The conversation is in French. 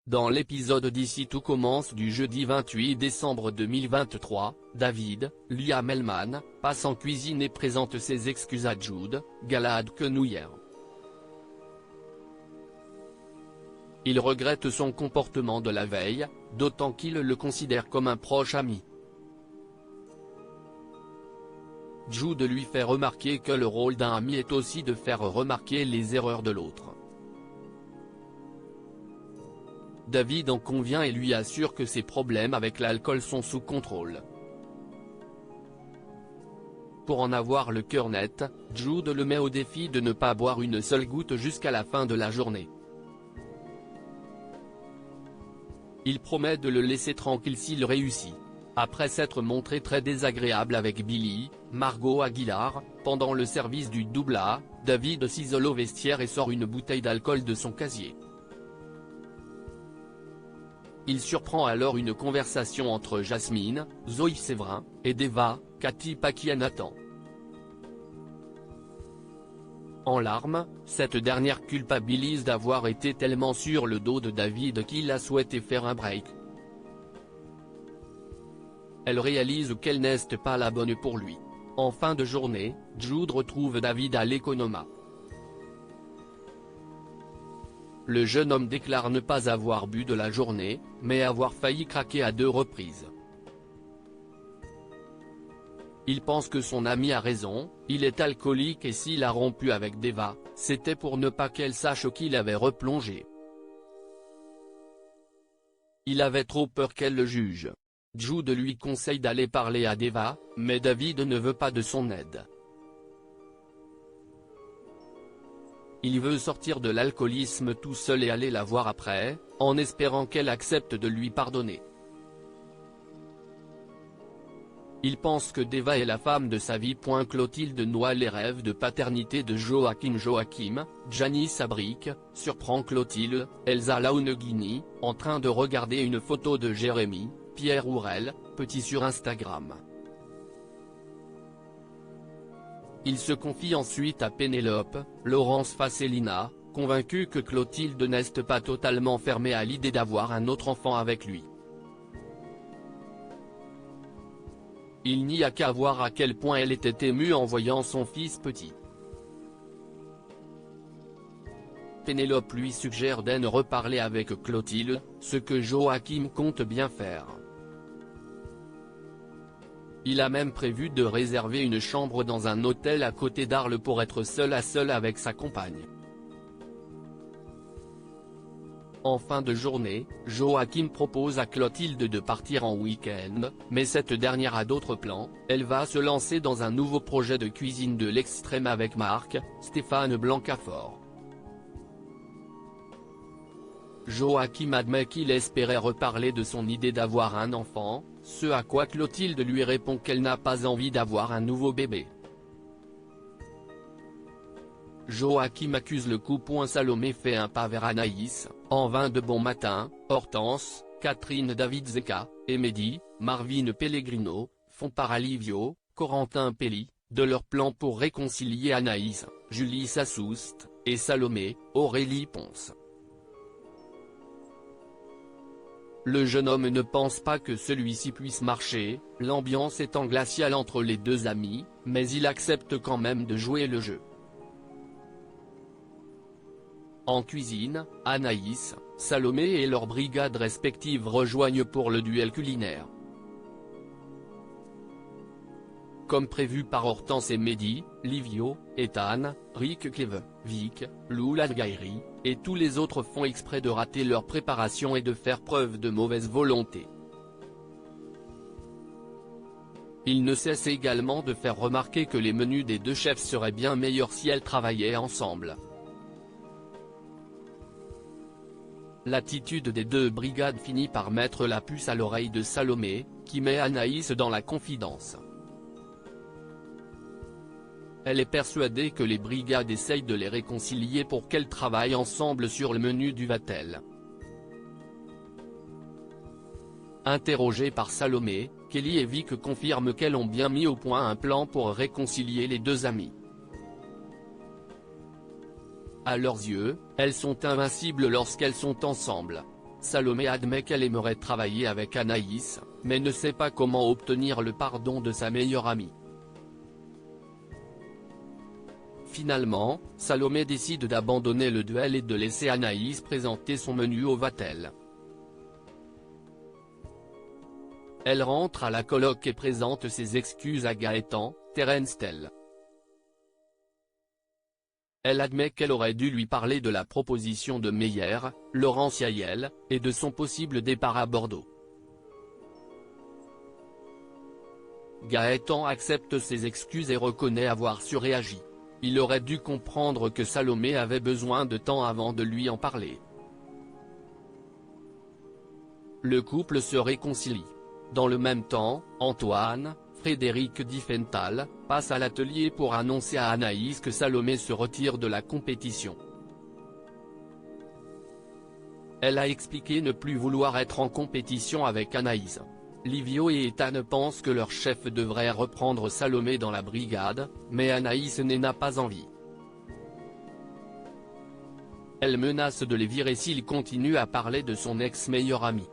Dans l'épisode d'Ici tout commence du jeudi 28 décembre 2023, David, Liam Hellman, passe en cuisine et présente ses excuses à Jude, Galahad Kenouyer. Il regrette son comportement de la veille, d'autant qu'il le considère comme un proche ami. Jude lui fait remarquer que le rôle d'un ami est aussi de faire remarquer les erreurs de l'autre. David en convient et lui assure que ses problèmes avec l'alcool sont sous contrôle. Pour en avoir le cœur net, Jude le met au défi de ne pas boire une seule goutte jusqu'à la fin de la journée. Il promet de le laisser tranquille s'il réussit. Après s'être montré très désagréable avec Billy, Margot Aguilar, pendant le service du double A, David s'isole au vestiaire et sort une bouteille d'alcool de son casier. Il surprend alors une conversation entre Jasmine, Zoe Séverin, et Deva, Cathy Pakianathan. En larmes, cette dernière culpabilise d'avoir été tellement sur le dos de David qu'il a souhaité faire un break. Elle réalise qu'elle n'est pas la bonne pour lui. En fin de journée, Jude retrouve David à l'Economa. Le jeune homme déclare ne pas avoir bu de la journée, mais avoir failli craquer à 2 reprises. Il pense que son ami a raison, il est alcoolique et s'il a rompu avec Deva, c'était pour ne pas qu'elle sache qu'il avait replongé. Il avait trop peur qu'elle le juge. Jude lui conseille d'aller parler à Deva, mais David ne veut pas de son aide. Il veut sortir de l'alcoolisme tout seul et aller la voir après, en espérant qu'elle accepte de lui pardonner. Il pense que Deva est la femme de sa vie. Clotilde noie les rêves de paternité de Joachim, Janice Abric, surprend Clotilde, Elsa Launeghini, en train de regarder une photo de Jérémy, Pierre Ourel, petit sur Instagram. Il se confie ensuite à Pénélope, Laurence Fassellina, convaincu que Clotilde n'est pas totalement fermée à l'idée d'avoir un autre enfant avec lui. Il n'y a qu'à voir à quel point elle était émue en voyant son fils petit. Pénélope lui suggère d'en reparler avec Clotilde, ce que Joachim compte bien faire. Il a même prévu de réserver une chambre dans un hôtel à côté d'Arles pour être seul à seul avec sa compagne. En fin de journée, Joachim propose à Clotilde de partir en week-end, mais cette dernière a d'autres plans. Elle va se lancer dans un nouveau projet de cuisine de l'extrême avec Marc, Stéphane Blancafort. Joachim admet qu'il espérait reparler de son idée d'avoir un enfant, ce à quoi Clotilde lui répond qu'elle n'a pas envie d'avoir un nouveau bébé. Joachim accuse le coup. Salomé fait un pas vers Anaïs, en vain de Bon Matin, Hortense, Catherine David Zeka, et Mehdi, Marvin Pellegrino, font part à Livio, Corentin Pelli, de leur plan pour réconcilier Anaïs, Julie Sassoust, et Salomé, Aurélie Ponce. Le jeune homme ne pense pas que celui-ci puisse marcher, l'ambiance étant glaciale entre les deux amis, mais il accepte quand même de jouer le jeu. En cuisine, Anaïs, Salomé et leurs brigades respectives rejoignent pour le duel culinaire. Comme prévu par Hortense et Mehdi, Livio, Ethan, Rick Cleve, Vic, Lou Lalgairi, et tous les autres font exprès de rater leur préparation et de faire preuve de mauvaise volonté. Il ne cesse également de faire remarquer que les menus des deux chefs seraient bien meilleurs si elles travaillaient ensemble. L'attitude des deux brigades finit par mettre la puce à l'oreille de Salomé, qui met Anaïs dans la confidence. Elle est persuadée que les brigades essayent de les réconcilier pour qu'elles travaillent ensemble sur le menu du Vatel. Interrogés par Salomé, Kelly et Vic confirment qu'elles ont bien mis au point un plan pour réconcilier les deux amis. À leurs yeux, elles sont invincibles lorsqu'elles sont ensemble. Salomé admet qu'elle aimerait travailler avec Anaïs, mais ne sait pas comment obtenir le pardon de sa meilleure amie. Finalement, Salomé décide d'abandonner le duel et de laisser Anaïs présenter son menu au Vatel. Elle rentre à la coloc et présente ses excuses à Gaëtan, Terence Tell. Elle admet qu'elle aurait dû lui parler de la proposition de Meyer, Laurence Yael, et de son possible départ à Bordeaux. Gaëtan accepte ses excuses et reconnaît avoir surréagi. Il aurait dû comprendre que Salomé avait besoin de temps avant de lui en parler. Le couple se réconcilie. Dans le même temps, Antoine, Frédéric Diffenthal, passe à l'atelier pour annoncer à Anaïs que Salomé se retire de la compétition. Elle a expliqué ne plus vouloir être en compétition avec Anaïs. Livio et Ethan pensent que leur chef devrait reprendre Salomé dans la brigade, mais Anaïs n'a pas envie. Elle menace de les virer s'il continue à parler de son ex-meilleur ami.